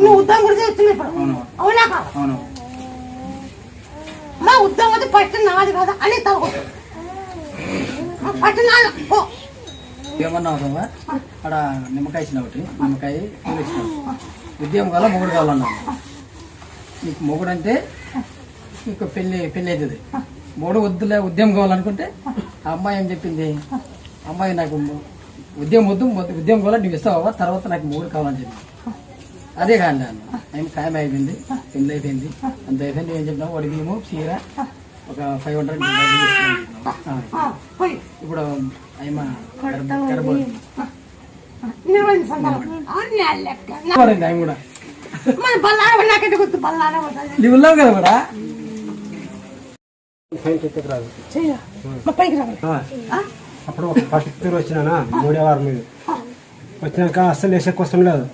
నువ్వు ఉద్యోగం కూడా చేస్తున్నావు ఇప్పుడు. అవునా కాదు? మా ఉద్యోగం అయితే ఫస్ట్ నాది కదా అని తగ్గుతుంది. ఫస్ట్ నాది ఏమన్నా అవుతావా అక్కడ నిమ్మకాయ ఇచ్చిన ఒకటి నిమ్మకాయ పూలు ఇచ్చినావు. ఉద్యోగం కావాలా మొగుడు కావాలన్నా. నీకు మొగుడు అంటే నీకు పెళ్ళి అవుతుంది. మొగుడు వద్దులే ఉద్యమం కావాలనుకుంటే ఆ అమ్మాయి ఏం చెప్పింది, అమ్మాయి నాకు ఉద్యమం వద్దు, ఉద్యమం కావాలా నువ్వు ఇస్తావా, తర్వాత నాకు మొగుడు కావాలని చెప్పింది. అదే కాదు అన్న ఆయన ఖాయం అయిపోయింది, పెళ్ళి అయిపోయింది, అంత అయిపోయింది. ఏం చెప్పినావు వాడికి మేము చీర ఒక 500 ఇప్పుడు అయ్యమ్మ ఆయన కూడా నువ్వు ఉన్నావు కదా కూడా అప్పుడు ఫస్ట్ వచ్చినా 3వ వారం మీద వచ్చినాక అస్సలు వేసే కోసం లేదు.